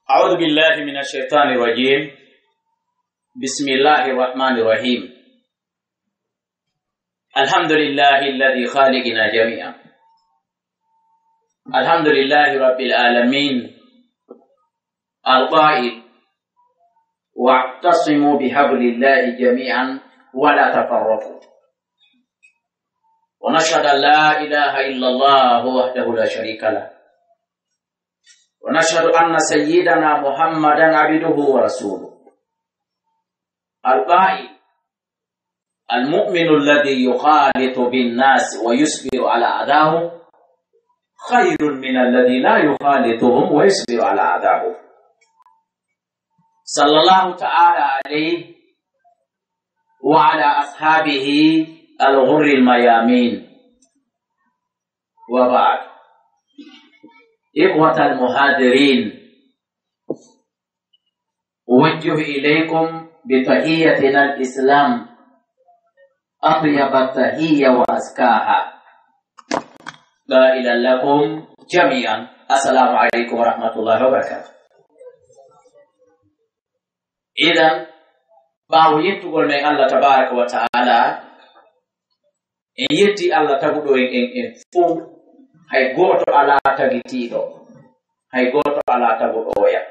أعوذ بالله من الشيطان الرجيم. بسم الله الرحمن الرحيم. الحمد لله الذي خالقنا جميعا. الحمد لله رب العالمين القائل واعتصموا بحبل الله جميعا ولا تفرقوا. ونشهد أن لا إله إلا الله وحده لا شريك له، ونشهد أن سيدنا محمدا عبده ورسوله القائل المؤمن الذي يخالط بالناس ويصبر على أذاهم خير من الذي لا يخالطهم ويصبر على أذاهم. صلى الله تعالى عليه وعلى أصحابه الغر الميامين، وبعد. إخوة المهاجرين، أوجه إليكم بتحيتنا الإسلام أطيب التحية وأزكاها، قائلا لكم جميعا السلام عليكم ورحمة الله وبركاته. إذن باو يتقول من الله تبارك وتعالى إن يتي الله تقول إن فو hay goto ala tagitiɗo, hay goto ala taguɗoya.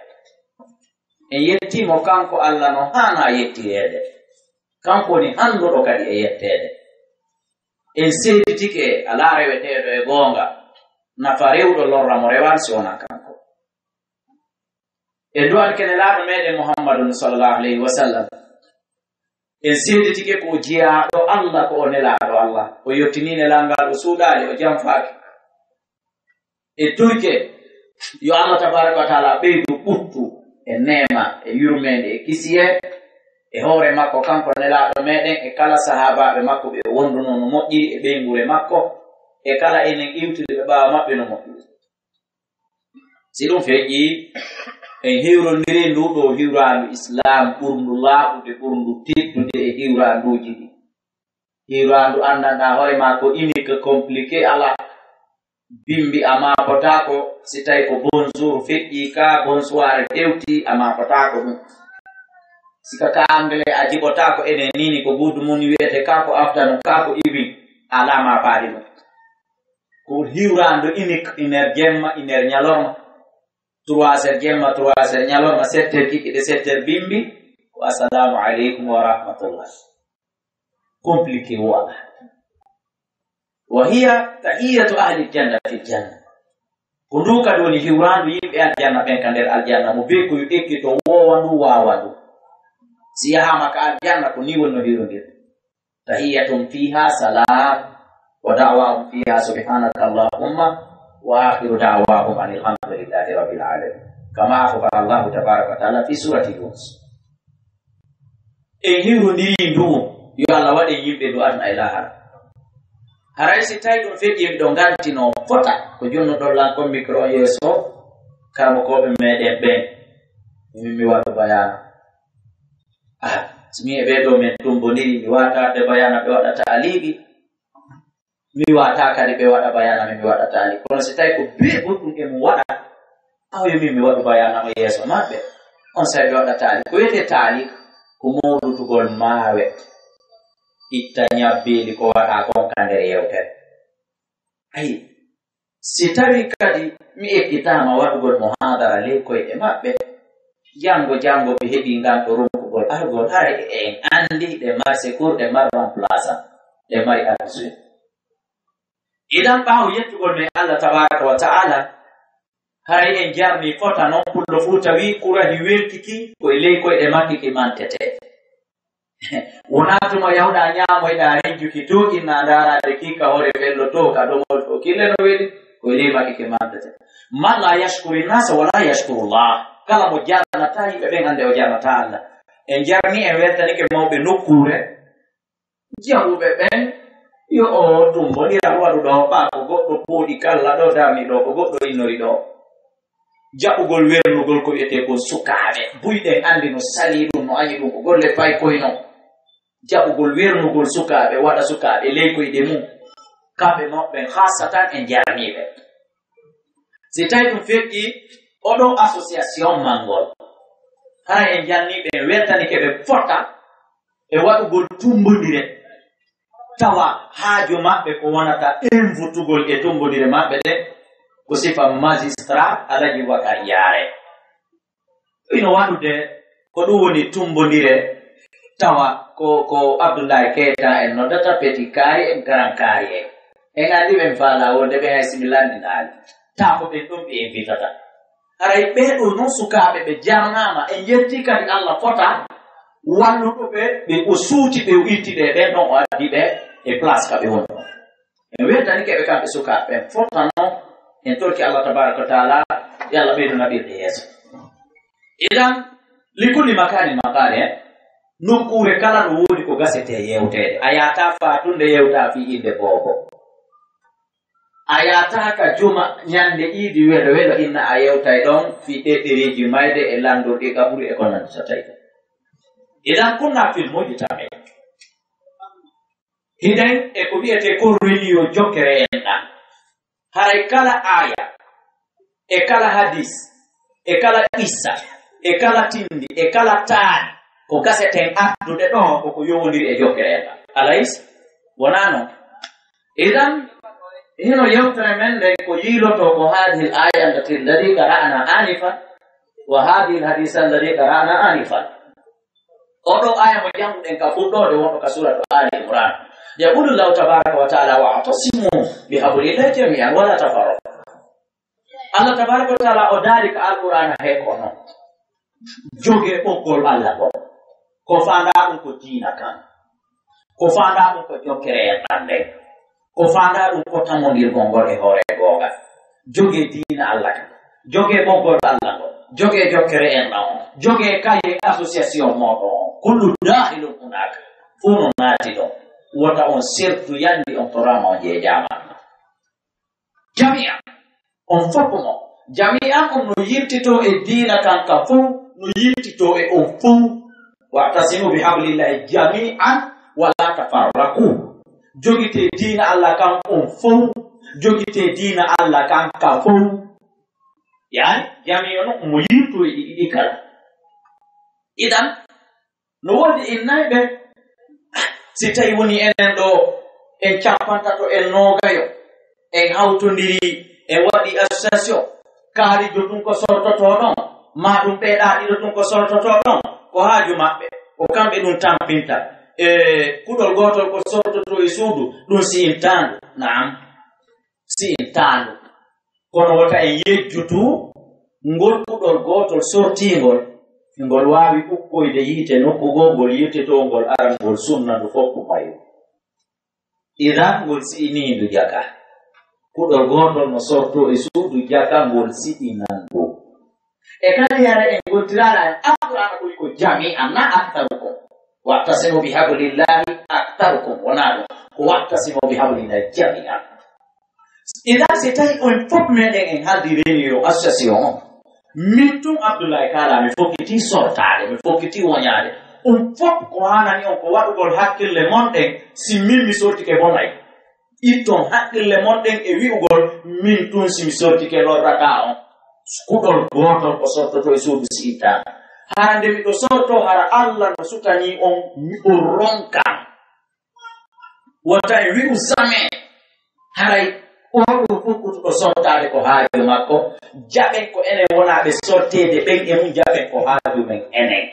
En yettimo kanko Allah no hana yettiyede, kanko ni handuɗo kadi e yettede. En seeditike ala reweteɗo e gonga, nafa rewɗo lorra mo rewal si wona kanko. En duwat kenelaɗo meɗen Muhammadun sallallahu alayhi wa sallam, en seeditike ko jiyaɗo Allah, ko o nelaɗo Allah, o yettini nelangal o suuɗali, o jamfaki. E tuyke yo Allah tabaraka wa taala ɓeydu ɓuttu e nema e yurmede e kisiye e hoore makko kanko nelaɗo meɗen e kala sahabaɓe makko ɓe wonduno no moƴƴiri e ɓeygure makko e kala enen iwtude ɓe ɓawa maɓɓe no moƴƴiri. Si ɗum feƴƴi en hiwrodiri nduɗo hiwrandu islam ɓurndu laaɓude, ɓurndu teddude e hiwranduji ɗi. Hiwrandu andanɗa hoore ma ko unique compliqué ala bimbi amapotako, si tawi ko bonjour feƴƴi ka, bonsoir hewti amapotako ɗum. Sika ka anglais a jiɓotako enen nini ko good morning wiyete ka, ko afternoon ka, ko evening alama paadi ɗum. Ko hiwrandu unique, iner jemma iner ñalorma, 3 heures jemma 3 heures ñalorma, 7 heures kikiɗe 7 heures bimbi, ko assalamu aleykum wa rahmatullah. Compliqué wala. وهي تحية أهل الجنة في الجنة. كنوكا دوني هيوران يبقى الجنة بين كندر الجنة مبيكو يكي تو وانو وانو سيها مكا الجنة كنيو النهيرون. تحية فيها سلام ودعواهم فيها سبحانك اللهم وآخر دعواهم أن الحمد لله رب العالمين، كما أخبر الله تبارك وتعالى في سورة يونس. إن هيرون نيرين يو الله ودي يبقى دعاء إلها. Haray si tawi ɗum feƴƴi ɗo ngantino fota ko jonnuɗo lanko micro yeeso kamo koɓe meɗen ɓen mi waɗa bayana. So mi e ɓeɗo men tumboniri mi wata ɓe bayana ɓe waɗata aliɓi, mi wata kadi ɓe waɗa bayana mi waɗata aliɓi. Kono si tawi ko be ɓurɗum e mo waɗa awyomi mi waɗu bayana mo yeeso maɓɓe, on sawi ɓe waɗa taali. Ko wiyete taali ko mawɗutugol maawe, itta ñabbeli ko waɗa konka nder yewtere. Ayi, si tawi kadi mi ekkitama waɗugol muhadara ley koyɗe maɓɓe, jango ɓe heɓi ngal ɗo ronkugol argol, hara en andi ɗe mari secours, ɗe mari remplaçant, ɗe mari adjoint. Idan ɓawo yettugol men Allah tabaraka wa ta'ala, haray en jarni fota non pullo fu tawi kurahi weltiki koye ley koyɗe makki ki mantete. Wonatuma yahuɗa ñamoyɗa renjuki to inna darade kika hore fello to ka ɗomol to kille no weɗi koye lemaki ke mantete. Man la yashkuri nasa wala yashkurullah. Kala mo jarnata yimɓe ɓen ande o jarnata Allah. En jarni en weltanike mawɓe nokkure jahuɓe ɓen yo o tumbonira waɗu ɗo ɓa ko goɗɗo pooɗi kalla ɗo darni ɗo ko goɗɗo innori ɗo. Jaɓugol wernugol ko wiyete ko sukaɓe buyɗen andi no sali ɗum, no ayi ɗum ko golle fay koyno. Jaɓugol wernugol sukaɓe waɗa sukaɓe ley koyɗe mum, kamɓe maɓɓen hasatan en jarniɓe. Si tawi ɗum feƴƴi oɗo association mangol hara en janniɓe weltani keɓe fota e waɗugol tumbodire tawa haaju maɓɓe ko wonata invutugol e tumbodire maɓɓe ɗe ko sifa magistrat alaji waka yaare ino waɗude ko ɗum woni tumbodire tawa ko Abdoulaye Keita en noddata petit kaari en grand kaari en andi ɓen faala wonde ɓe hay similandinaali taa ko ɓen ɗum ɓe invitata haray ɓeeɗo noon sukaaɓe ɓe jamnama en yetti kadi Allah fota walluɗoɓe ɓe o suuti ɓe ittiɗe ɓen ɗon o addi ɓe e place kaɓe woni ɗon en weltani keɓe kamɓe sukaaɓe ɓen fota noon en torki Allah tabaraka wa taala yo Allah ɓeydo naɓirɗe yeeso idan likulli makani makani nokkure kala no woni ko gasete yewtede a yata fatunde yewta fi inde bobo a yata ka juma nyande idi welo welo inna a yewtay ɗon fi ɗeɗɗereji mayde e landorɗi kaburi e ko nanditata idan kunna filmuji tame hiden e ko wiyete ko reliyo jokkere en ɗan haray kala aya e kala hadis e kala issa e kala tindi e kala taani ko gaseten addude ɗo koko yowodiri e jokkere en ɗan alays wonano idan hino yewtere men nde ko yiiloto ko hadihi l aya allati qara'na anifa wa hadihi l hadisa allati qara'na anifa oɗo aya mo janguɗen ka fuɗɗode wonɗo ka suratu ali imran yaqulu llahu tabaraka wa taala wa'tasimu bihablillahi jami'an wala tafarraqu Allah tabaraka wa taala o daari ka alqur'ana he kono joge ɓoggol Allah ko ko fanda ɗum ko diina kan ko fanda ɗum ko jokkere en ɗande ko fanda ɗum ko tamondirgol ngol e hoore googa joge diina Allah kan joge ɓoggol Allah ngol joge jokkere en ɗan joge kaye association moɗo kullu dahilun hunaka fu no naati ɗon wota on sertu yandi on torama on jeejama jami'an on foppumo jami'an on no yirtito e diina kan ka fuu no yirtito e on fuu wa'tasimu bihablillahi jami'an wala tafarraqu jogite diina Allah kan on fuu jogite diina Allah kan ka fuu yani jami'an mo yirto e ɗiɗi kala idan no wodi innayɓe si tawi woni enen ɗo en campantato en nogayo en hawtodiri en waɗi association kaarijo ɗum ko sortoto ɗon ma ɗum ɓeeɗaɗiɗo ɗum ko sortoto ɗon ko haaju maɓɓe ko kamɓe ɗum tampinta e kuɗol gotol ko sortoto e suudu ɗum si intandu naam si intandu kono wota en yejjutu ngol kuɗol gotol sortingol ngol waawi ukkoyde yiite nokkugol ngol yirtetongol arangol sunnandu fof ko mayo idan ngol si'inindu jaka kuɗol gotol no sorto e suudu jaka ngol si'inandu e kadi yara en gontirala en alqur'ana ɓuri ko jami'an na aktarukum wa'tasimu bihablillahi aktarukum wona ɗum ko wa'tasimu bihablillahi jami'an idan si tawi on fof meɗen en haldi réunion association on min tun Abdoulaye kala mi fokkiti sortade mi fokkiti woñade fof ko hanani on ko waɗugol hakkille monɗen si min mi sortike bonay itton hakkille monɗen e wi'ugol min tun si mi sortike lorrata on kuɗol gotol ko sortoto e suudu si ittama hara nde miɗo sorto hara Allah no sutani on o ronkan wota e wi'u jamais haray oɗo fokkutuɗo sortade ko haaju makko jaɓen ko enen wonaɓe sortede ɓen e mum jaɓen ko haaju men enen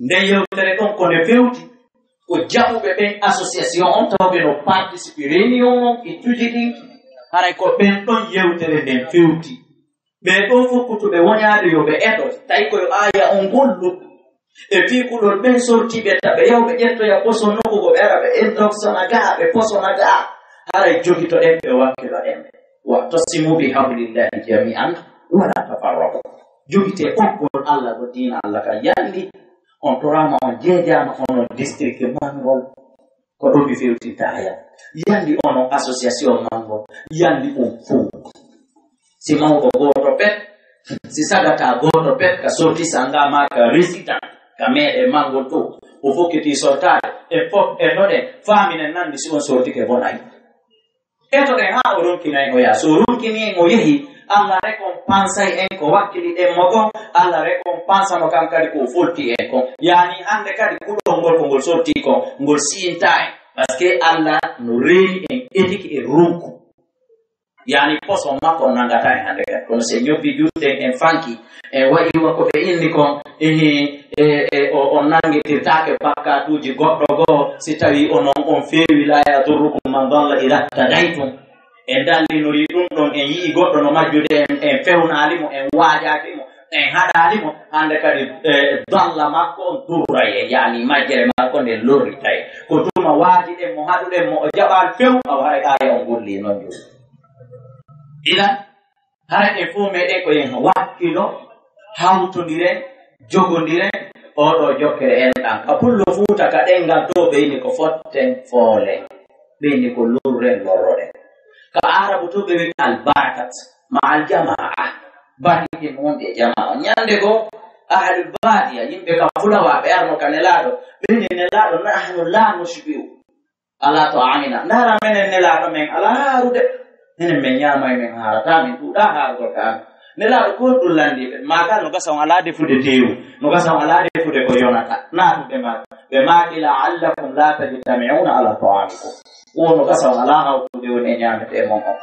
nde yewtere ɗon ko nde fewti ko jaɓuɓe ɓen association on tawɓe no participe réunion on e tuji ɗin haray ko ɓen ɗon yewtere nden fewti ɓe ɗo fokkutuɓe woñade yo ɓe eɗo tawi koyo aya on gollu e fiikuɗol ɓen sortiɓe taɓe yawɓe ƴettoya poson nokkugo ɓe ara ɓe intoxona gaa ɓe posona gaa haray jogito ɗen ɓe wakkilo ɗen wa'tasimu bihablillahi jami'an wala tafarraqu jogite ɓoggol Allah ko diina Allah ka yandi on torama on jeejama onon district mangol ko ɗo mi fewtinta aya yandi onon association mangol yandi on fuu si mawɗo goto pet si sagata goto pet ka sorti sanga ma ka résident ka meɗe mangol to o fokkiti sortade e fof e noɗen faminen nandi si on sortike bonayi etoɗen ha o ronkinayi o yaa so ronkini en o yehi Allah récompense en ko wakkili den mogo Allah récompense mo kam kadi ko folti en ko yani hande kadi kudo ngol ko ngol sotti ko ngol sintai parce que Allah no reeni en éthique et runku yani poso makko nangata en hande kadi kono se ñobbi juute en fanki e wayi wako be indi ko o nangitirtake bakkatuji goɗɗo goo si tawi onon on feewi la yadurrukum man dalla ila tadaytum en dallinori ɗum ɗon en yii goɗɗo no majjude en fewnalimo en waajatimo en haɗalimo hande kadi dalla makko on durray yani majjere makko nde lorritay ko tuma waajiɗen mo haɗuɗen mo o jaɓal few aw haray aya on golli noon joni ilan haray en fof meɗen ko en wakkilo hawtodiren jogodiren oɗo jokkere en ɗan ka pullo fuuta ka ɗengal to ɓeyni ko fotten foolen ɓeyni ko lurren lorroɗen ka arabu to ɓe wi albarakat ma aljamaa baɗiɗin wonɓe jamaa ñande go ahlul badiya yimɓe kam fulawaɓe arno ka nelaɗo ɓeyni nelaɗo nahnu la nushbiu ala to amina ndara menen nelaɗo men ala haarude minen min ñamay min haarata min ɗuɗa haarugol ka amin nelaɗo ko ɗum landiɓe maka no gasa on ala defude tewu no gasa on ala defude ko yonata natuɓe ma ɓe maaki laallakum la tajtamiuna ala ta'amikum wono gasa on ala hawtude woni e ñamete mon on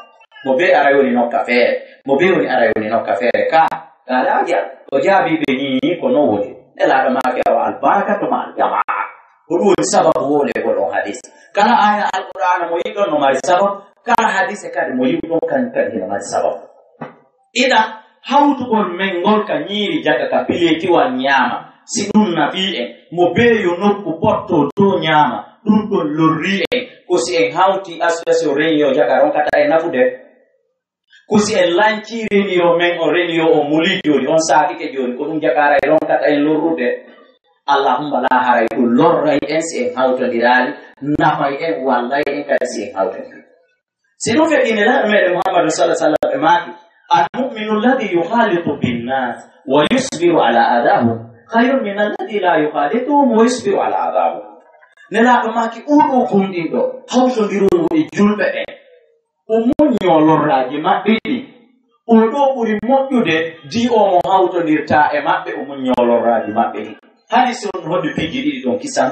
mo be ara woni nokka feere mo be woni ara woni nokka feere ka alaja o jaabiɓe ni ko non woni nelaɗo maake awa albarakatu ma aljamaa ko ɗum woni sababu wolego ɗon hadis kala aya alqur'ana mo yiɗon no mari sababu kala hadise kadi mo yiɗon kan kadi no mari sababu ida hawtugol men ngol ka ñiiri jaga ka piletiwal ñaama si ɗum nafi en mo beeyo nokku potto to ñaama ɗum ɗon lorri en ko si en hawti association réunion jaga ronkata en nafude ko si en lanci réunion men o réunion o muli joni on saakike joni ko ɗum jagara e ronkata en lorrude allahumma la haray ɗum lorray en si en hawtodirali nafay en wallay en kadi si en hawtodiri si ɗum feƴine laɗo meɗen muhammadu sallah sallam ɓe maaki المؤمن الذي يخالط بالناس ويصبر على آذاهم خير من الذي لا يخالطهم ويصبر على آذاهم نلا ماكي أولو كونديدو هاوسو ديرو e julɓe ɓe o muñño lorraji maɓɓe ɗi o ɗo ɓuri moƴƴude di o mo hawtodirta e maɓɓe o muñño lorraji maɓɓe ɗi hadisi on holli piji ɗiɗi ɗon kisan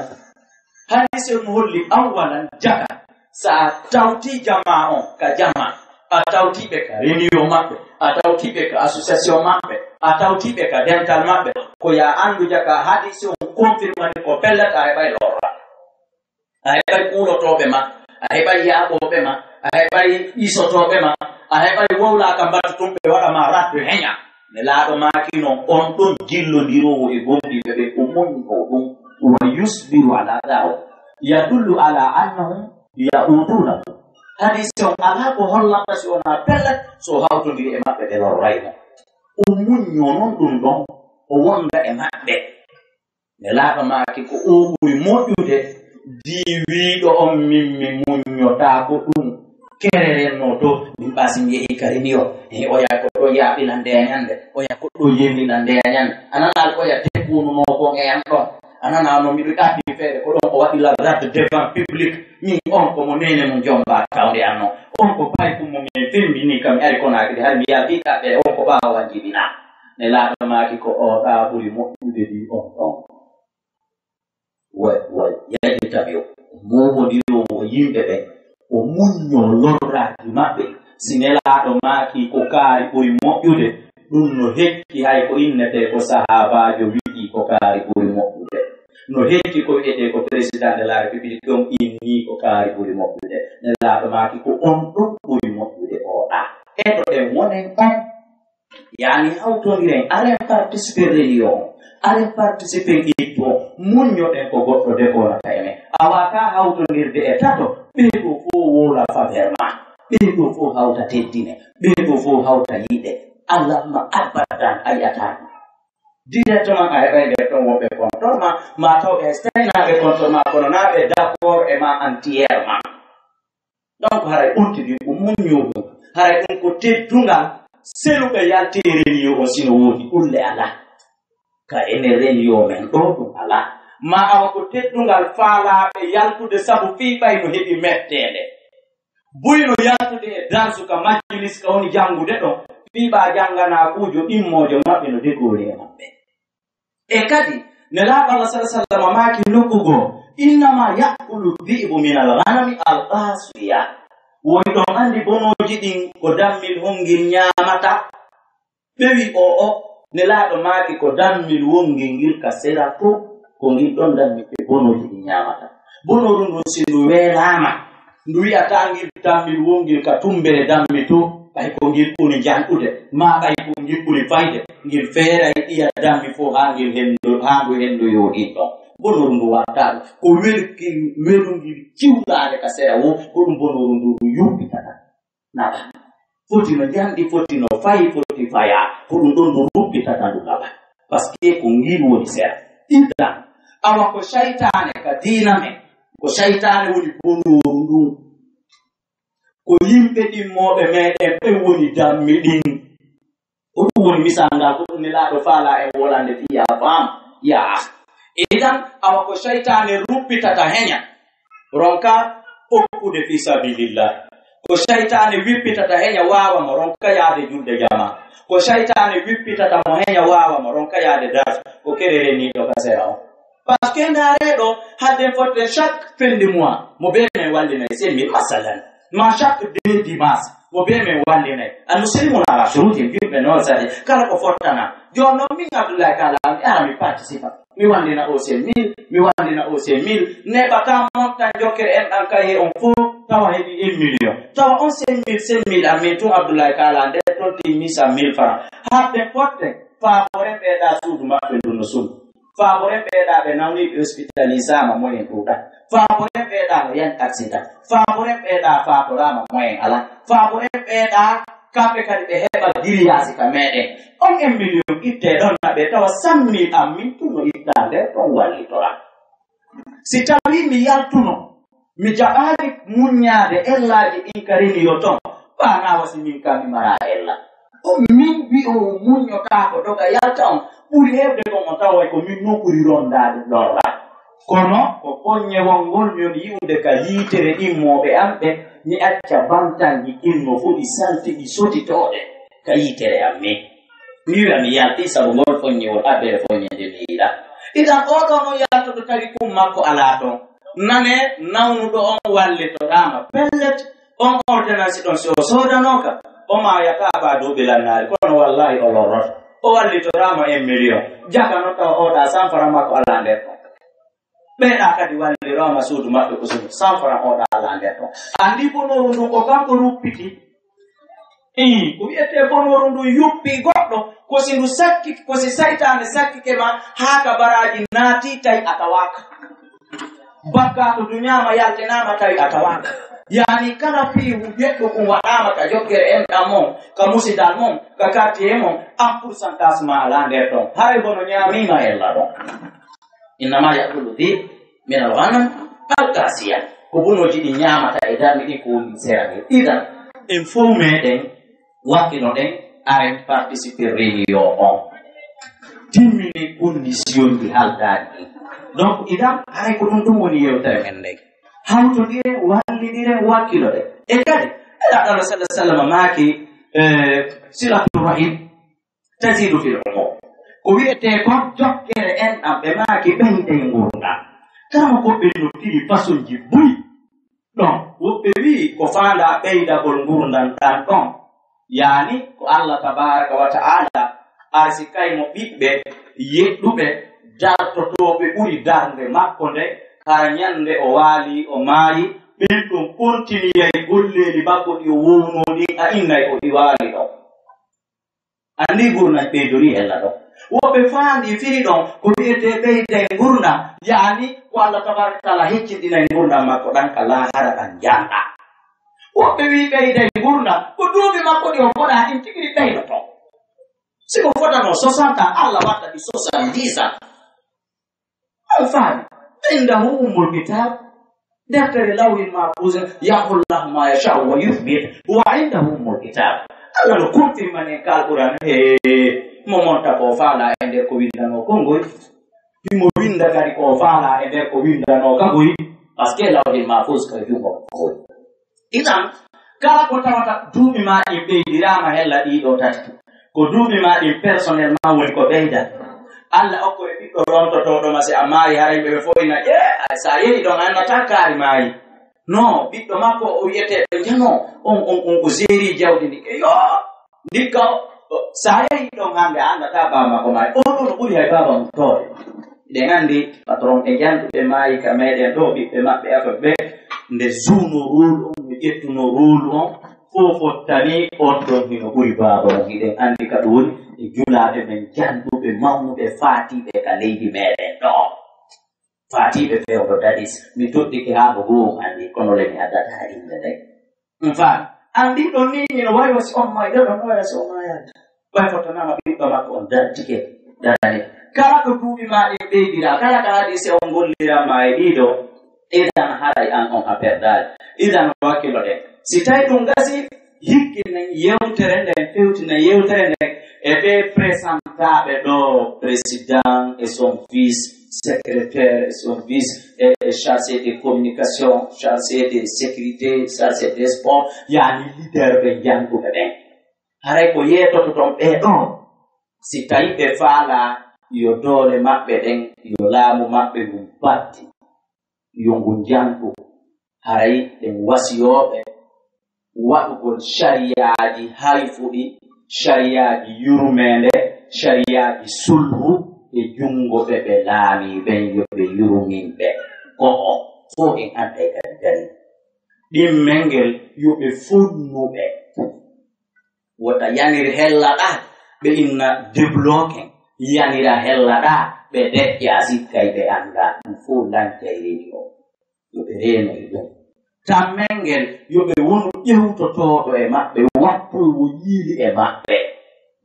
hadisi on holli awalan jaga sa a tawti jama on ka jama a tawtiɓe ka réunion maɓɓe a tawtiɓe ka association maɓɓe a tawtiɓe ka dental maɓɓe ko ya andu jaka hadisi on confirmani ko pellata a heɓay lorra a heɓay kuulotoɓe ma a heɓay yaaɓoɓe ma a heɓay isotoɓe ma a heɓay wowlaka mbattutumɓe waɗama rattu heña ne laaɗo makino on ɗon jillodirowo e gonɗiɓe ɓe ko muñi o ɗum wa yusbiru ala dawo yadullu ala annahum yauduna hadisi on ala ko hollata si wona pellet so hawtodiri e maɓɓe ɓe lorrayno o muñño noon ɗum ɗon o wonda e maɓɓe ne laaɓa maaki ko o ɓuri moƴƴude di wiiɗo on min mi muññotaako ɗum kererenno to min ɓasi mi yehi kariniyo e oya ko ɗo yaaɓila ndeñande oya ko ɗo yemina ndeñande ananal oya tekkununo kon e an ɗon anana no miɗo ɗaɓɓi feere ko ɗon o waɗi la rade devant public min on komo nene mo jomba tawde anno on ko pay kummo min femmini kam ari konakide hay mi yaabiɗaɓe on ko ɓaawa jibina ne laaɗo maaki ko o ɗa ɓuri moƴƴude ɗi on ɗon wa yajitaɓe mowodirowo yimɓe ɓen o muñño lorraji maɓɓe si nelaaɗo maaki ko kaari ɓuri moƴƴude ɗum no hekki hay ko innete ko sahabajo wi'i ko kaari ɓuri moƴƴude no hekki ko wi'ete ko président de la république ɗon inni ko kaari ɓuri moƴƴude nelaaɗo maaki ko on ɗon ɓuri moƴƴude oɗa eɗo ɗen wonen on yani hawtodiren aren participer réunion aren participer itto muññoɗen ko goɗɗo dekonata enen awaka hawtodirde e tato ɓeeɗo fof wola faveur ma ɓeeɗo fof hawta teddine ɓeeɗo fof hawta yiɗe allahma abadan a yiyatama directement a heɓay nder ɗon wonɓe contrôle ma tawɓe staynaɓe contrôle ma kono naɓe d' accord e ma entiére ma donc haray ontidi ko muññoɗum haray ɗum ko teddungal seluɓe yalte réunion o sino woodi ulle ala ka ene réunion men ɗo ɗum ala ma awa ko teddungal faalaɓe yaltude sabu fiiɓay no heɓi mettede buyno yaltude e darsu ka majlis ka woni jangude ɗon biba jangana kujo immojo mabbe no degole mabbe e kadi nela Allah sallallahu alaihi wasallam maki nukugo innama yaqulu dhi'bu min al-ghanami al-qasiya woni don andi bonoji din ko dammil hongil nyamata bewi o nela do maki ko dammil wongil ngil kasera ko ngil don dammil bonoji din nyamata bonoru ndo sinu welama nduwi atangil dammil wongil ka tumbere dammi to bay ko ngil puni jantude ma bay ko ngil puni fayde ngil feera iya dammi fo hangil hendo yodi to bonoru ndu watta ko welu ngil ciwlaade ka sera wo ko dum bonoru ndu yubbitata naba foti no jandi foti no fay foti faya ko dum don rubbitata ndu naba paske ko ngil woni sera ida awa ko shaytane ka dina me ko shaytane woni bonoru ndu ko yimbe dimmobe meden be woni dammi din o woni misanga ko ni la do fala e wolande fiya fam ya idan awa ko shaytane rubbitata henya ronka okude fi sabilillah ko shaytane wippitata henya wawa mo ronka yaade julde jama ko shaytane wippitata mo henya wawa mo ronka yaade daf ko kerere ni do kasera o parce que ndare do hadde fotte chaque fin de mois mo be me wallina c'est mi masalan ma chaque deux dimanche mo be me wallina al-muslimun ala shurutin fi benosari kala ko fottana jono mi Abdullah kala ara mi participa mi wallina o c'est 1000 mi wallina o c'est 1000 ne bata monta joker en an kay on fo tawa hebi 1 million tawa on c'est 1000 ametu Abdullah kala de to timi sa 1000 francs hadde fotte fa bore be da sudu ma be dun sudu Favore beda be nawni hospitaliza ma moyen tuta. Favore beda no yan accident. Favore beda favora ma moyen ala. Favore beda kambe kadi be heba diriasi ka mede. On 1 million itte don na be tawa 100,000 amintu no itande to wali tora. Si tawi mi yaltuno mi jaɓaali muññaade ellaaji ɗin karini yo ton ɓaana wasi min kam mi mara ella o min wi o muññotaa ko doga yalta on ɓuri heɓde kon o tawa ko min nokkuri rondaade lorra kono ko poññewol ngol min yi'ude ka yiitere immooɓe am ɓe mi acca bantanji ilmo fof ɗi salti ɗi sotitooɗe ka yiitere am min mi wi'a mi yalti sabu ngol foññewol abbere foññede mi yiɗa idan o kam o yaltoɗo tawi kum makko alaa ton nane nawnuɗo on wallitorama pellet on ordonnance ɗon so sodanoka o mayata ba dow ɓelannaari kono wallahi o lorrota o wallitorama 1 million jakano tawa oɗa 100 francs makko ala nder ton ɓeeɗa kadi wallirama suudu maɓɓe ko suudu 100 francs oɗa ala nder ton andi bonoru ndun ko kanko ruppiti ko wiyete bonoru ndun yuppi goɗɗo kosi ndu sakki kosi saytane sakkike ma haa ka baraji naati tawi atawaka bakka to dunyama yaltinama tawi atawaka yani kala fi yeɗɗo ko waɗama ka jokkere enɗam mon ka musidal mon ka quartier mon 1% ma ala nder ton hay bono ñamima ella ɗon innama yakulu di min alghanam alkasiya ko bonoji ɗi ñamata e darmi ɗi ko woni serani idan en fof meɗen wakkino ɗen aren participer réunion on timmini condition ɗi haldaɗi donc idan hay ko ɗum woni yewtere men ndey hawtodiren wallidiren wakkilode e kadi elaɗalo sallah sallam maaki silatul rahim tasidu fil umur ko wiyete ko jokkere enɗam ɓe maaki ɓeyde ngurdam kama koɓe no tiri façon ji buy ɗon woɓɓe wii ko faanda ɓeydagol ngurdam tan ɗon yani ko Allah tabaraka wa ta'ala arsi kaymo ɓiɓɓe yeɗɗuɓe dartotoɓe ɓuri darnde makko nde kara ñande o waali o maayi ɓen ɗum kontiniyay golleeli makko ɗi o wownoni a innay ko ɗi waali ɗon andi gurdam ɓeydori hella ɗon woɓɓe faandi firi ɗon ko wiyete ɓeyde gurdam yani ko Allah tabaraka wa ta'ala hecciɗinay gurdam makko ɗan ka lahara ɗan janɗa woɓɓe wi ɓeyde gurdam ko duuɓi makko ɗi o boɗa ɗin tigi ɓeydoto siko fotano 60 Allah watta ɗi 70 on faami عنده أم الكتاب دفتر لوح محفوظ يحفظ الله ما يشاء ويثبت وعنده أم الكتاب Allah no kurti mane kal Quran mo monta ko fala e nder ko windano kongoy mo winda kadi ko fala e nder ko windano kagoy parce que lawhil mahfuz ka yugo ko idan kala ko tawata duuɓi ma ɗi ɓeydirama hella ɗiɗo tati ko duuɓi ma ɗi personnellement woni ko ɓeyda Allah okko e ɓiɗɗo rontotoɗo ma si a maayi haray ɓe foyna sa yehi ɗon annata kaari maayi non ɓiɗɗo makko o wiyete ɓe jano on ko géri jawdi ndi yo ndikka sa yehi ɗon hande a annata baba ko maayi ɗo no ɓuri hay baba mum toore ɗen anndi patron e janduɓe maayi ka meɗen ɗo ɓiɓɓe maɓɓe afa ɓe nde suuno rôle on mi ƴettuno rôle on fof fottani on ɗon hino ɓuri baaba on hiɗen anndi ka ɗum woni e julaaɓe men janduɓe mawnuɓe faatiɓe ka leydi meɗen ɗo faatiɓe fewɗo dadis mi toɗɗike haa bo goo anndi kono le mi addata inde ndey faami anndi ɗon ni hino wayi wasi on mayɗo ɗon waya si o mayata way fottanama ɓiɗɗo makko on dartike darani kala ko duuɓi ma ɗin ɓeydira kala ka haɗi se on golliranma e ɗiɗo idan haray an on a perdali idan wakkilo ɗen si tawi ɗum gasi hikkinen yewtere nden fewtina yewtere nden e ɓe présentaɓe ɗo président et son fils secrétaire et son fils et chargé de communication chargé de sécurité chargé de sport yani leader ɓe janguɓe ɓen haray ko yetoto ton ɓe ɗon si tawi ɓe faala yo doole maɓɓe ɗen yo laamu maɓɓe ngun batti yo ngun jangu haray ɗen wasiyoɓe waɗugol sariyaji hayfuɗi sariyaji yurmende sariyaji sulhu e jungoɓe ɓe laamiɓen yoɓe yuruminɓe go'o fo en adday kadi gari ɗimmel ngel yoɓe fonnuɓe wota yanir hellaɗa ɓe inna débloqué yanira hellaɗa ɓe deƴƴa sikkay ɓe annda ɗum fof dancay reni o yoɓe reeno e ɗum tammel ngel yoɓe wonu ƴewtotoɗo e maɓɓe wattowo yiili e maɓɓe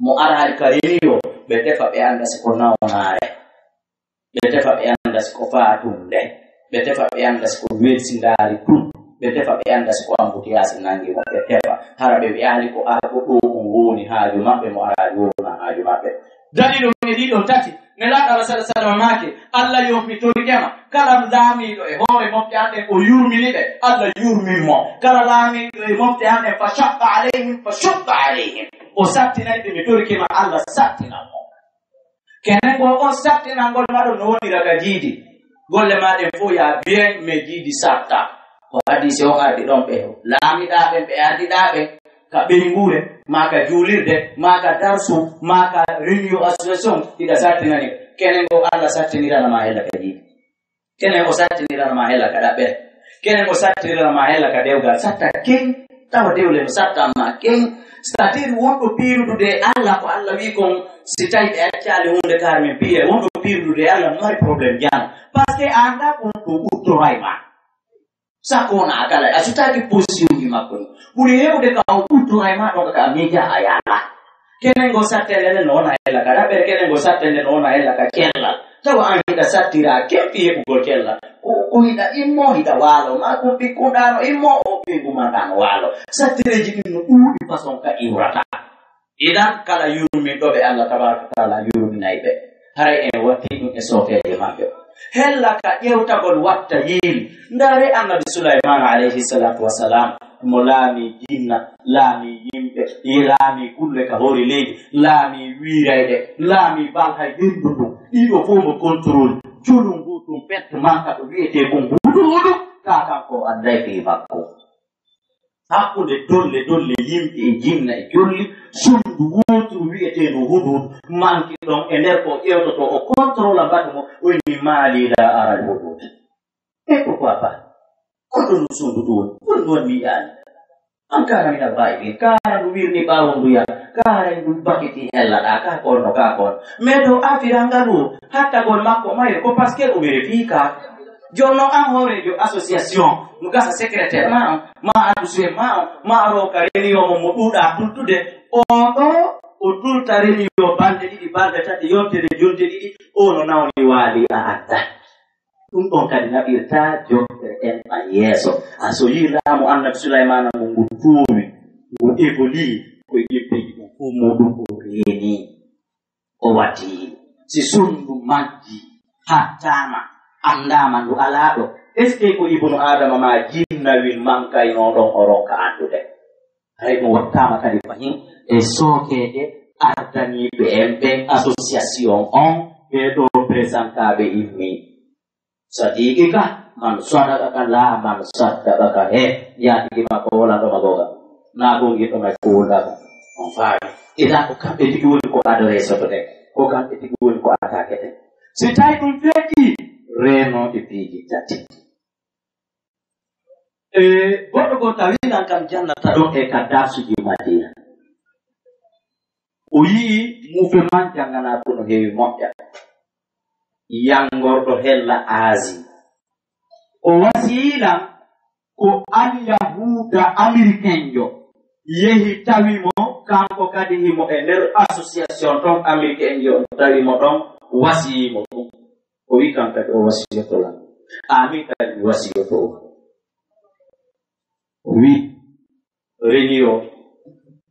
mo arali ka reni o ɓe tefa ɓe annda siko nawnaare ɓe tefa ɓe annda siko faatunde ɓe tefa ɓe annda siko welsindaari ɗum ɓe tefa ɓe annda siko ambutiyasi nangi mo ɓe tefa hara ɓe wi'ali ko argo ɗo on woni haaju maɓɓe mo arali wona haaju maɓɓe dalilo e ɗiɗo tati nelaɗo Allah sallallahu alaihi wasallam maake Allah yofitorikema kala laamiɗo e hoore mofte hande o yurmini ɓe Allah yurmin mo kala laamiɗo e mofte hande fa shaqqa alayhim o sattinani ɓe mi torikema Allah sattinan mo kenen go on sattinangol maɗo no wonira ka jiidi golle maɗen fof ya bien mais jiidi satta ko hadisi on ardi ɗon ɓe laamiɗaɓe ɓe ardiɗaɓe ka ɓeygure maka juulirde maka darsu maka réunion association ɗiɗa sattinani kenen go Allah sattinirana hella ka jiidi kenen o sattinirana hella ka ɗaɓɓere kenen o sattinirana hella ka dewgal satta ken tawa dewle no sattanma ken c'est-à-dire wonɗo piirudude Allah ko Allah wi kon si tawi ɓe accali hunde kar min piye wonɗo piirudude Allah mari probléme jano par ce que anda kon ɗo ɓurtorayma sakona akala a sutaki position makko ɓuri hewde ka o ɓurtorayma ɗon ka mija a yaala kenen go sattende nde no wona hella ka ɗaɓɓere kenen go sattende no wona hella ka kellal tawa an hiɗa sattira kempi heɓugol kellal ko hiɗa immo hiɗa waalo ma ko ɓikkuɗano immo o ɓingumaɗano waalo sattireji ɗin no ɗuuɗi façon ka iwrata idan kala yurminɗoɓe Allah tabaraka taala yurminayi ɓe haray en watti ɗum e sofeje maɓɓe hella ka ƴewtagol watta yiiri ndaare annabi Sulaymana alayhi salatu wassalam mo laami jinna laami yimɓe laami kulle ka hoori leydi laami wiirayɗe laami balhay ɓendu ɗum ɗiɗo fof mo contrôle colum ngu ɗum pette manka ɗo wiyete ko huɗuhuɗu ka kanko anday fi makko hakkunde dolle yimɓe e jinna e jolli sundu wotru wi'eteɗo huɗuhuɗu manki ɗon e nder ko ƴewtoto o contrôle mbaɗa mo woni maalila aral huɗuhuɗu e pourquoi pas koɗo ndu sundu ɗum woni ɗon mi yiyaani an kara mina bawi ɗin kara ndu wirni ɓaawo nduya kara ndu bakiti hellaɗa ka konno ka kon mais to afirangalu hattagol makko mayre ko par ce que o vérifie ka jonno an hoorejo association no gasa secrétaire ma on ma addusué ma on ma roka réunion mo ɗuuɗa tultude oɗo o tulta réunion balɗe ɗiɗi balɗe tati yontere jonte ɗiɗi o no nawni waali a adda ɗum ɗon kadi naɓirta joftere en a yeeso a so yirlamo annabi Sulaymana mo ngu tuumi ngu évolue koye ƴebbeji ɗum fof muɗum o reeni o watti si sundu majji hattama andama ndu alaɗo est ce que ko ibnu adama ma jinna wil mankayno ɗon o ronka andude hay mo wattama kadi fahin e sookede ardaniɓe en ɓen association on ɓe ɗo présentaɓe immi sadiki ka man sadaka la man sadaka he yaatigi makko wolanɗoma goga nagongiɗo may ko wondako on faami ida ko kamɓe tigi woni ko adore soto ɗen ko kamɓe tigi woni ko attaque ɗen si tawi ɗum feeƴi renoɓe piiji tati goɗɗo go tawiɗan kam jannata ɗon e ka darsuji madina o yii muufe man jangana ko no heewi moƴƴa yangorɗo hella aasi o wasiilam ko alyahuda américain jo yehi tawimo kanko kadi himo e nder association ton américain jo tawimo ɗon wasiyimo ɗum o wi kan kadi o wasiyotolan amin kadi wasiyoto o wi réunion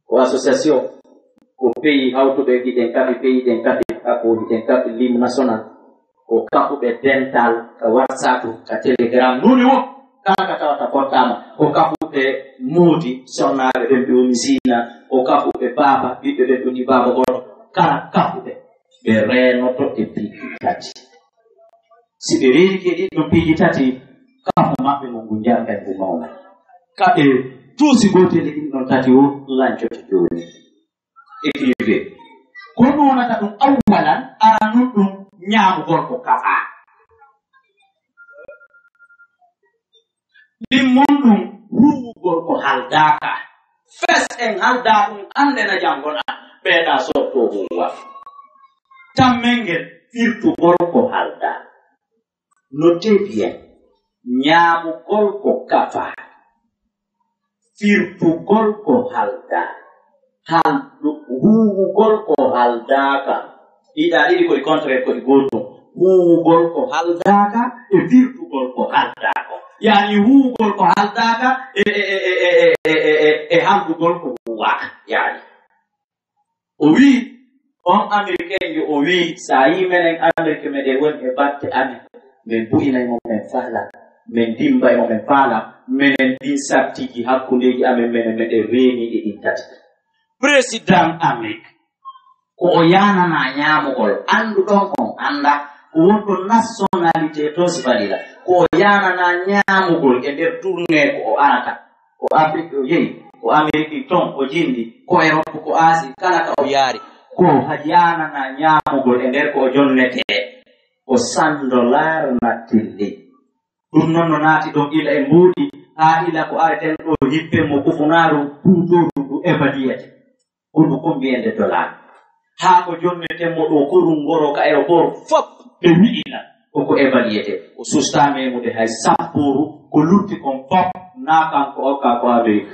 ko association ko pays hawtuɓe giɗen kaɓe pays ɗen kaɓe kaɓoji ɗen kaɓe lim national ko kaɓuɓe dental ka whatsapp ka telegram nuni wo kala ka tawata portama ko kaɓuɓe moodi sonnaɓe ɓen ɓe woni sina ko kaɓuɓe baba ɓiɓɓe ɓen ɓe woni baba goɗo kala kaɓuɓe ɓe renoto e piiji tati si ɓe reeni ke ɗin ɗon piiji tati kafu maɓɓe mo ngu jamɓen ngu mawna kaɓe tuusi gotele ɗin ɗon tati o lancoto joni écrivé ko ɗum wonata ɗum awwalan aranun ɗum ñaamugol ko kafa ɗimmon ɗum huwugol ko haldaka fes en halda ɗum andena jangona ɓeeɗa sotto huwa tammen ngel firtugol ko halda notez bien ñaamugol ko kafa firtugol ko halda huwugol ko haldaka ɗiɗa ɗiɗi koɗi contraire koɗi goto huwugol ko haldaka e firtugol ko haldaka yani huwugol ko haldaka e haldugol ko huwaka yani o wi on américain jo o wi sa yi menen amérique meɗen woni e batte amen min bu'inaymo men faala min dimbaymo men faala menen ɗin sartiji hakkundeji amen menen meɗen reeniɗe ɗin tati président amérique ko o yanana ñaamugol anduɗon on anda wonɗo nationalité to si falila ko o yanana ñaamugol e nder tourné ko o arata ko afrique o yehi ko amérique ton o jindi ko europe ko asie kala ka o yaari ko yanana ñaamugol e nder ko o jonnete ko $100 nattilli ɗum noon no naati ɗon ila e mbuuɗi haa ila ko areten ɗo hippe mo kufunaaru tuutoru ndu évaluete ɓurdu combien de dollars haa ko jonnetenmo ɗo korum ngoro ka aéroport fop ɓe wi'ina koko évaluete o sustamemude hay sapporu ko lutti kon fop naa kanko okka ko amérique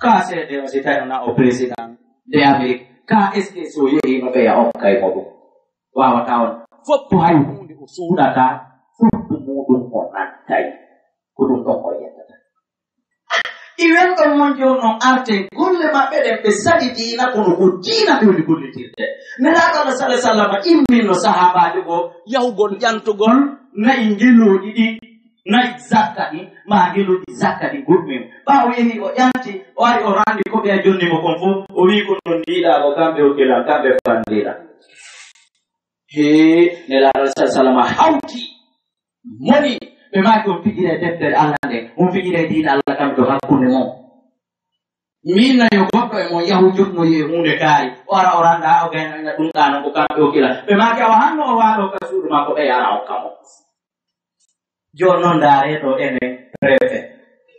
ka seede o si tawi na o président de amérique ka est ce que so yehino ɓeya okkay mo ɗum wawata on fop hay hunde o suuɗata foppu muɗum o nattay ko ɗum ɗon o yettata iwen ɗon mon joni noon arte golle maɓɓe ɗen ɓe sali diina kono ko diina ɓe woni gollitirde nelaɗo allah sallah sallam imminno sahabajo go yahugol ƴantugol nayi ngeloɗi ɗi nayi zakka ɗi ma ngeloɗi zakka ɗi goɗɗum ɓawo yehi o ƴanti o ari o randi ko ɓe a jonnimo kon fof o wi ko non ndiɗa ko kamɓe hokkilan kamɓe fandiɗa he nelaɗo allah sallah sallam hawti moni ɓe maki on fijire deftere allah nde on fijire diina allah kam to hakkunde mon min nayo goɗɗo e mon yahu jutno ye hunde kaari o ara o randa o gaynaina ɗum ɗa non ko kamɓe hokkila ɓe maki awa hanno o waɗo ka suudu makko ɓe yara hokkamo joni noon daareɗo enen préfet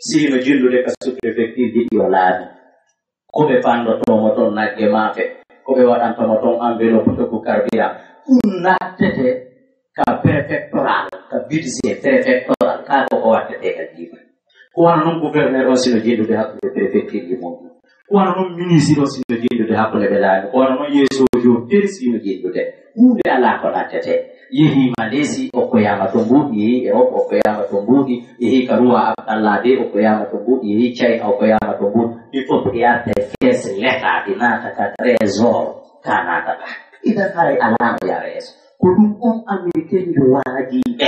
sino jillude ka sous préfecture jiɗi o laabi koɓe fandotomo toon nagge maafe koɓe waɗantomo toon enveloppe to ko carburant ɗum nattete ka préfectoral ka budget préfectoral ka ko wattete ka jiifa ko wana noon gouverneur o sino jillude hakkude préfecture ji mum ko wana noon ministre o sino jillude hakkude ɓe laami ko wana noon yeesojo teri sino jillude hunde ala ko nattete yehi Malaisie o koyama to mbuuɗi yehi Europe o koyama to mbuuɗi yehi ka Roi Abdallah de o koyama to mbuuɗi yehi China o koyama to mbuuɗi il faut que yarte caisse l'état ɗi naata ka trésor ka naatata idan haray alama yara yeeso ko ɗum on américain jo waajiɓe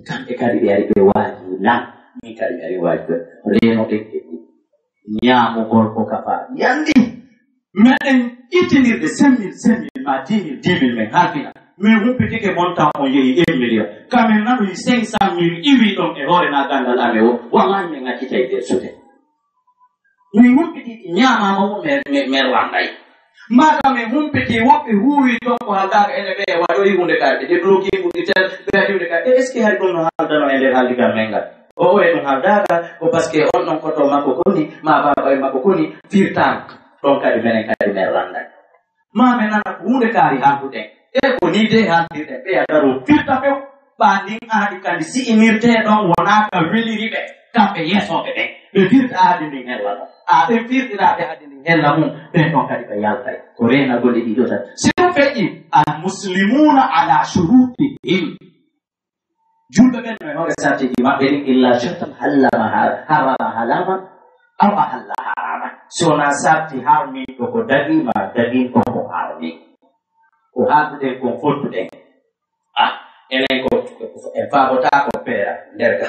kamɓe kadi ɓe ari ɓe waaji nam min kadi mi ari waaji ɓe reno ɗen ɗe ɗum ñaamu gorko kafa yandi meɗen ittinirde 5 000 ma 10 000 men halfina min humpitike montant on yehi 1 million kamin naɗoyi 500 000 iwi ɗon e hoore na gandal ame o wallahi min accitay nder sude min humpitiki ñaamama o mer wanday maka min humpiti woɓɓe huuwi ɗon ko haldaga ene ɓe waɗoyi hunde kare ɓe bloki ɓuɗi tel ɓe waɗi hunde kare est ce que hay ɗum no haaldano e nder haaldigal men ngal o e ɗum haldaga ko par ce que on ɗon koto makko koni ma baba e makko koni firtan ɗon kadi menen kadi men randay ma men nana ko hunde kaari halduɗen e ko ni de haldirɗen ɓe adaro firta few ɓandin aadi kandi si'inirte ɗon wonaka weliriɓe kamɓe yeesoɓe ɓen ɓe firta aadi ndin hella ɗon ɓe firtiraɓe aadi ndin hella mum ɓen ɗon kadi ɓe yaltay ko renagole ɗiɗo tan si ɗum feƴƴi almuslimuna ala shurutihim julɓe ɓen no e hoore sartiji maɓɓe ɗin illa shirtan harama halaman aw ahalla harama si wona sarti harmi ɗo ko dagima dagin ko ko harmi ko halduɗen kon fottuɗen enen ko en faabota ko peera nderga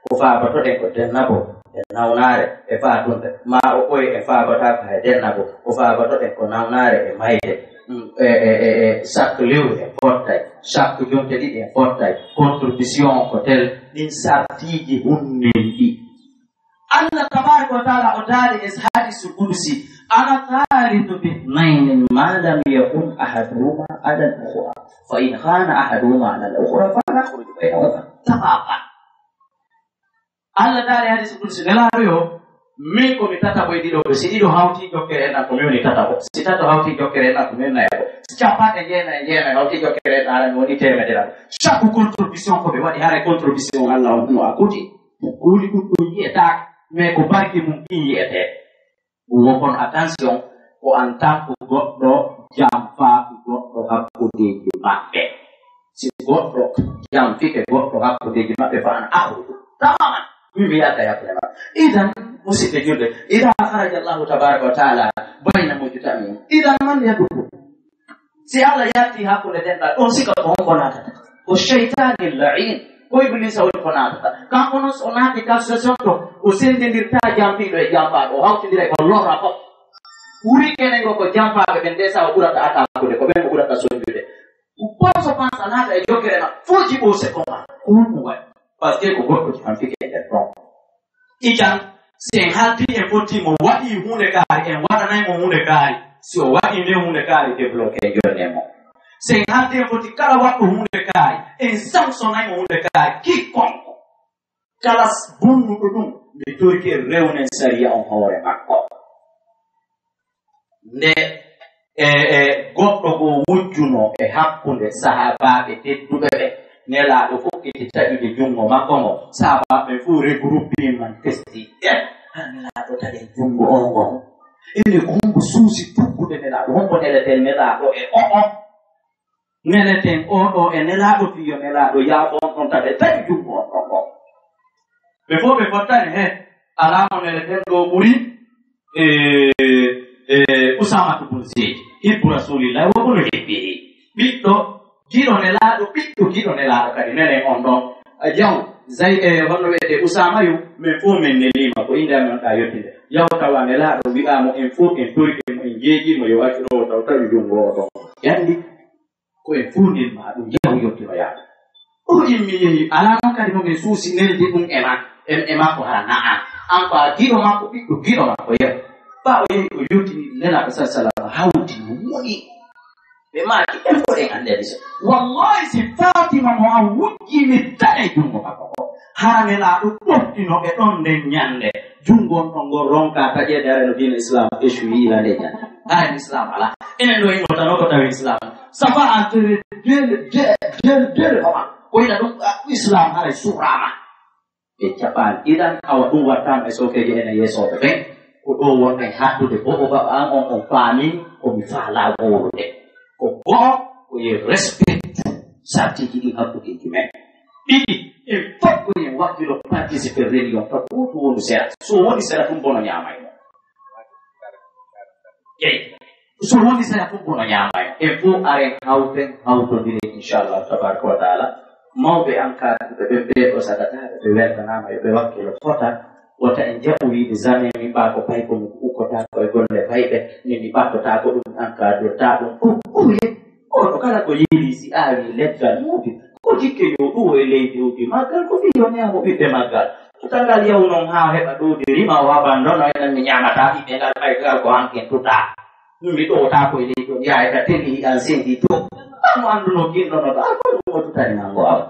ko faabotoɗen ko dennabo e nawnare e faatunde ma o ɓoye e faabota ko hay dennabo ko faabotoɗen ko nawnare e mayde chaque lewru en fottay chaque jonte ɗiɗi en fottay contribution ko tel ɗin sartiji hunnen ɗi Allah tabaraka wa taala o daali e hadisul qudsi ana thalithu bithnain ma lam yakun ahaduhuma ala al-ukhra fa in khana ahaduhuma ala al-ukhra fa nakhruju bainahuma tafaqan Allah daali hadisul qudsi nelaɗo yo min komi tata boy ɗiɗo ɓe si ɗiɗo hawti jokkere en ko mi woni tata ko si tato hawti jokkere en ko min nayo si capanɗe jeenayi hawti jokkere en ara mi woni temederaɗo chaque contribution ko ɓe waɗi hara contribution Allah on no akuti kuuli ɗuɗɗum yiyetake mais ko barki mum ɗin yiyete wokon attention ko en tant que goɗɗo jam faaɓi goɗɗo hakkudeji maɓɓe si goɗɗo jam fike goɗɗo hakkudeji maɓɓe fa an ahrudu tamaman min mbiyata yakkude maɓɓe idan musidɓe julɓe ida haraja Allahu tabaraka wa taala bayna mujtami idan man yaduku si Allah yatti hakkude denɗal ɗon sika ko honko natata ko cheytani la'in ko iblisa woni ko natata kanko noon so naati association to o sendidirta jampiɗo e jampaɗo o hawtidira ko lorra fof ɓuri kene ngo ko jampaɓe ɓen ndesa o ɓurata atakude ko ɓen ko ɓurata sojude so pense a naata e jokkere ma fo jiɓo sekoma ko ɗum waɗi par ce que ko goɗɗo jamfike e nder ɗon ijan si en halti en fottimo waɗi hunde kaari en waɗanaymo hunde kaari si o waɗi nde hunde kaari débloqué jonnemo si en halti en foti kala waɗɗo hunde kaari en sanctionnaymo hunde kaari kikkonko kala bonnuɗo ɗum nde torki rewnen saria on hoore makko nde goɗɗo go wujjuno e hakkunde sahabaɓe tedduɓe ɓe nelaɗo fof ete taƴude jungo makko ngo sahabaɓe fuu regroupe man testi nelaɗo taƴe jungo on ngon ene kongo suusi tuggude nelaɗo honko neleten nelaɗo e o'o neleten oɗo e nelaɗo fiyo nelaɗo yaafon ɗon taɓe taƴi jungo on ɗon ngo ɓe fof ɓe fottani he alamo neleten ɗo ɓuri Usama ibn Zayd hibbu rasulillahi wa ibn hibbihi ɓiɗɗo giɗo nelaɗo ɓiɗɗo giɗo nelaɗo kadi nenen on ɗon jaw honno wiyete Usama yu min fof min nelima ko inde amen ɗa yettinde yaw tawa nelaɗo wi'amo en fof en torikimo en jeeƴimo yo accu ɗo taw tawi jungo o ɗon yandi ko en fof nelma ɗum jaw yottino yaade o immi yehi ala noon kadi momin suusi nelde ɗum e makko hara na'a an ko a giɗo makko ɓiɗɗo giɗo makko yew ɓawo yehi o yottini nelaɗo sa sallam hawti no muɗi ɓe maaki en foɗen andede so wallahi si fatima mo a wujjimi taɗe jungo makko ko hara nelaɗo ɗoftino e ɗon nden ñande jungon ɗon ngol ronka taƴede are no dina islam échoui ila nde ñande haren islam ala enen ɗo ino tan o ko tawi islam safa entre deux homa ko yiɗa ɗum islam haray surama e caɓani iɗan awa ɗum wattama e sokeji ene yeesoɓe ɓen ko ɗo wonɗen hattude bo o baba an on faami komi faala wolude ko go'o ko ye respect sartiji ɗi hakkudeji men ɗiɗi e fof ko yen wakkilo participe réunion ta goto wonu sera so woni sera tum bono ñamayno jeyi so woni sera tum bono ñamayno e fof aren hawten hawtodire inchallahu tabaraka wa taala mawɓe encadre ɓe ɓeɗo sagataɓe ɓe weltanama yoɓe wakkilo fota wata en jaɓuri zame mi ɓako pay ko ukkota koye golle payɓe ni mi ɓattota ko ɗum encadreta ɗum oɗo kala ko yiiri si awi leggal muudi ko jikke yo ɗuwo e leydi uji maggal ko fi yo ñaamo ɓiɓɓe maggal tutangal yaw noon ha heɓa ɗowdi rima o wabandono enen mi ñamata ɓiɓɓe ngal ɓaygal ko hanken tuta mi ɗowta koye leydi on yahay ka teli an sendi to mo anduno ginɗonoɗo ko tutani mango awa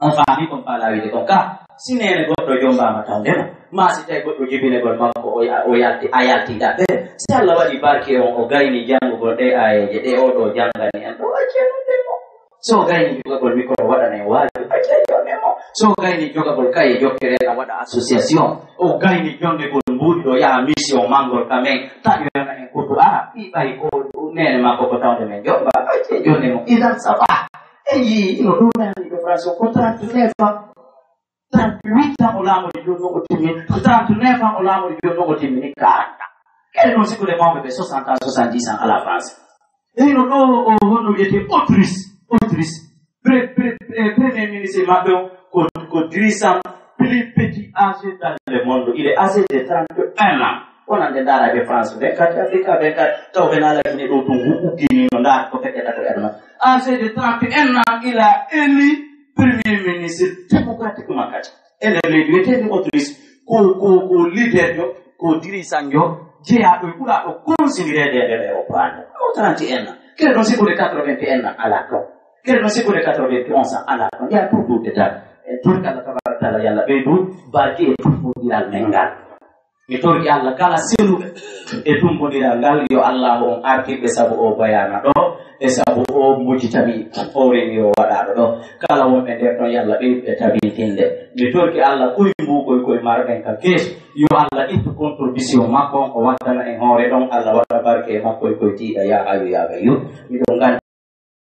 on faami kon falawide kon ka sinene goɗɗo jombama tawndema ma si tawi goɗɗo jibinegol makko o yalti a yaltiɗa ɓe si Allah waɗi barke on o gayni jangugol ɗe ayeje ɗe oɗo jangani en ɗo accenudemo so gayni jogagol micro waɗana en waawi accejonemo so gayni jogagol kaye jokkere a waɗa association o gayni jondegol mbuuɗi ɗo yaha mission mangol kamen taƴoyona en kutu a ɓiɓay ko nene makko ko tawde men jomba accejonemo idan safa eyi ino ɗumnaniɓe france ko 39 ans 38 ans o laamude joni o timmini 39 ans o laamude joni o timmini 40 ans kede noon sikkude mawɓe ɓe 60 ans 70 ans à la france eyno ɗo o honno wiyete Autriche premier ministre maɓɓe o ko Drissam plus petit âgé dans le monde il est âgé de 31 ans wonande ndaaraɓe france 24 afrique 24 taw ɓe naalakine ɗo to uggini no ndaar ko feƴƴata ko aduna âgé de 31 ans il a élu premier ministre démocratiquement kadi ene leydi wiyetedi Autriche ko leader jo ko Drissam jo jeeyaɗo e ɓuraɗo considéré nder européenne o 31 ans kede ɗon sikkude 81 ans ala ɗon kede ɗon sikkude 91 ans ala ɗon yaa tuɗude tan e torki Allah tabaraka taala yalla ɓeydu barki e tummodiral men ngal mi torki Allah kala seluɓe e tummodiral ngal yo Allah on artirɓe sabu o bayana ɗo e sabu o mujitami o remi o waɗaɗo ɗo kala wonɓe nder ɗon yalla ɓeyduɓe tabitinde mi torki Allah koye mbukoy koye marɓen kam keeso yo Allah ittu contribution makko o waddana en hoore ɗon Allah waɗa barke makko e koye tiiɗa ya ayu ya gayu miɗon gandi